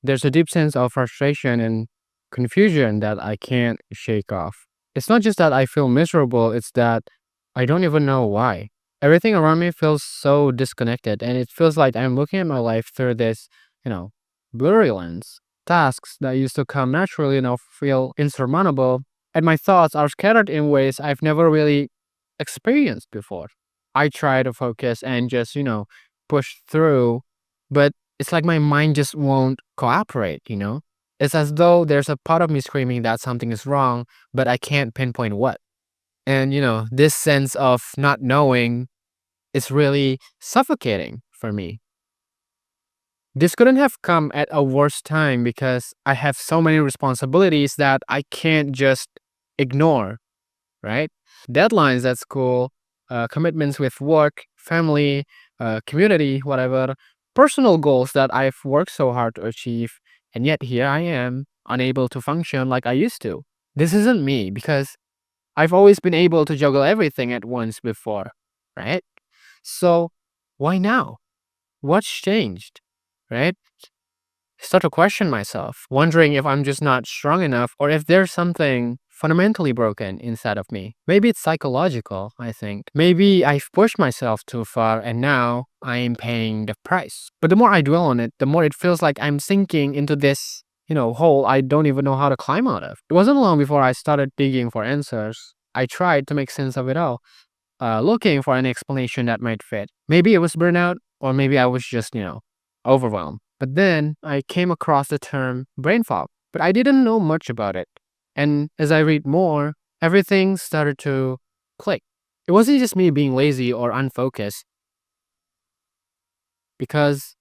there's a deep sense of frustration and confusion that I can't shake off. It's not just that I feel miserable, it's that I don't even know why. Everything around me feels so disconnected, and it feels like I'm looking at my life through this, you know, blurry lens. Tasks that used to come naturally now feel insurmountable, and my thoughts are scattered in ways I've never really experienced before. I try to focus and just, push through, but it's like my mind just won't cooperate. It's as though there's a part of me screaming that something is wrong, but I can't pinpoint what. And, this sense of not knowing is really suffocating for me. This couldn't have come at a worse time because I have so many responsibilities that I can't just ignore, right? Deadlines at school, commitments with work, family, community, whatever, personal goals that I've worked so hard to achieve, and yet here I am, unable to function like I used to. This isn't me because I've always been able to juggle everything at once before, right? So why now? What's changed, right? Start to question myself, wondering if I'm just not strong enough or if there's something fundamentally broken inside of me. Maybe it's psychological, I think. Maybe I've pushed myself too far and now I'm paying the price. But the more I dwell on it, the more it feels like I'm sinking into this, hole I don't even know how to climb out of. It wasn't long before I started digging for answers. I tried to make sense of it all, looking for an explanation that might fit. Maybe it was burnout, or maybe I was just, overwhelmed. But then I came across the term brain fog, but I didn't know much about it. And as I read more, everything started to click. It wasn't just me being lazy or unfocused because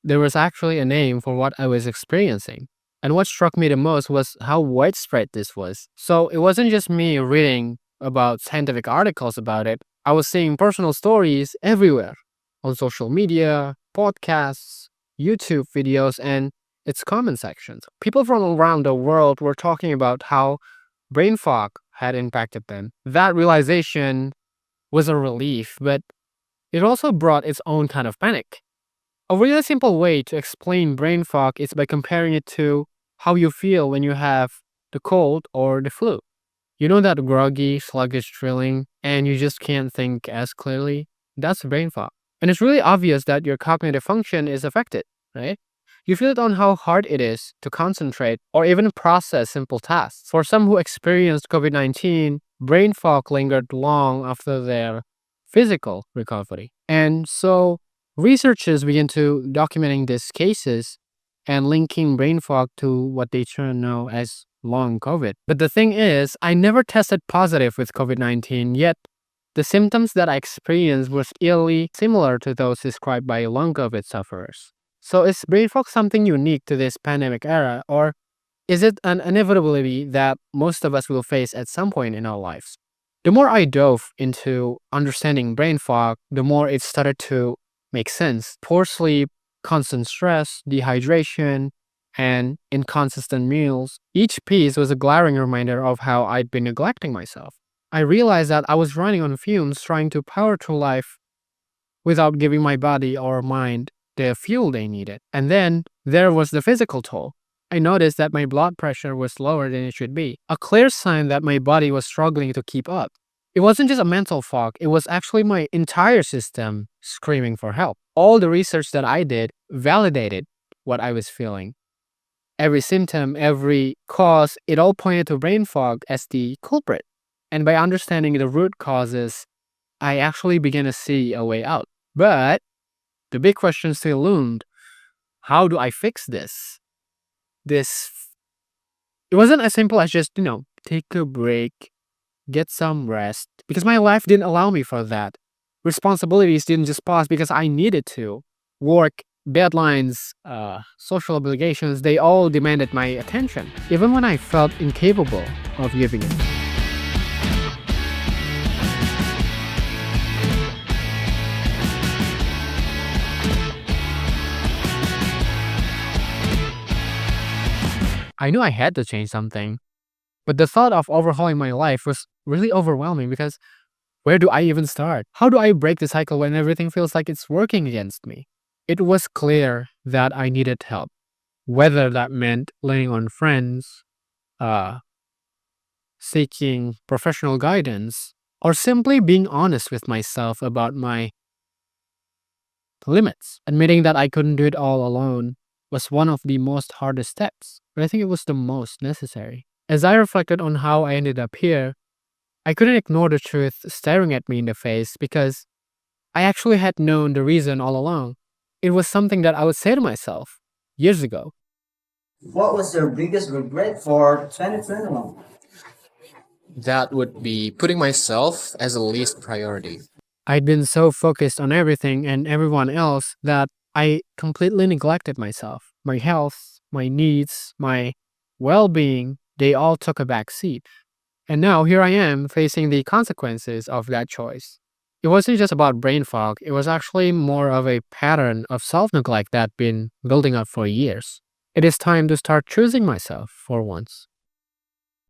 there was actually a name for what I was experiencing. And what struck me the most was how widespread this was. So it wasn't just me reading about scientific articles about it. I was seeing personal stories everywhere on social media, podcasts, YouTube videos, and its comment sections. People from around the world were talking about how brain fog had impacted them. That realization was a relief, but it also brought its own kind of panic. A really simple way to explain brain fog is by comparing it to how you feel when you have the cold or the flu. You know that groggy, sluggish feeling, and you just can't think as clearly? That's brain fog. And it's really obvious that your cognitive function is affected, right? You feel it on how hard it is to concentrate or even process simple tasks. For some who experienced COVID 19, brain fog lingered long after their physical recovery. And so researchers began to documenting these cases and linking brain fog to what they term now as long COVID. But the thing is, I never tested positive with COVID 19, yet the symptoms that I experienced were eerily similar to those described by long COVID sufferers. So is brain fog something unique to this pandemic era, or is it an inevitability that most of us will face at some point in our lives? The more I dove into understanding brain fog, the more it started to make sense. Poor sleep, constant stress, dehydration, and inconsistent meals. Each piece was a glaring reminder of how I'd been neglecting myself. I realized that I was running on fumes trying to power through life without giving my body or mind the fuel they needed. And then there was the physical toll. I noticed that my blood pressure was lower than it should be, a clear sign that my body was struggling to keep up. It wasn't just a mental fog, it was actually my entire system screaming for help. All the research that I did validated what I was feeling. Every symptom, every cause, it all pointed to brain fog as the culprit. And by understanding the root causes, I actually began to see a way out. But the big question still loomed. How do I fix this? It wasn't as simple as just, take a break, get some rest, because my life didn't allow me for that. Responsibilities didn't just pause because I needed to. Work, deadlines, social obligations, they all demanded my attention, even when I felt incapable of giving it. I knew I had to change something, but the thought of overhauling my life was really overwhelming because where do I even start? How do I break the cycle when everything feels like it's working against me? It was clear that I needed help, whether that meant leaning on friends, uh, seeking professional guidance, or simply being honest with myself about my limits. Admitting that I couldn't do it all alone was one of the most hardest steps, but I think it was the most necessary. As I reflected on how I ended up here, I couldn't ignore the truth staring at me in the face because I actually had known the reason all along. It was something that I would say to myself years ago. What was your biggest regret for 2021? That would be putting myself as the least priority. I'd been so focused on everything and everyone else that I completely neglected myself. My health, my needs, my well being, they all took a back seat. And now here I am facing the consequences of that choice. It wasn't just about brain fog, it was actually more of a pattern of self neglect that had been building up for years. It is time to start choosing myself for once.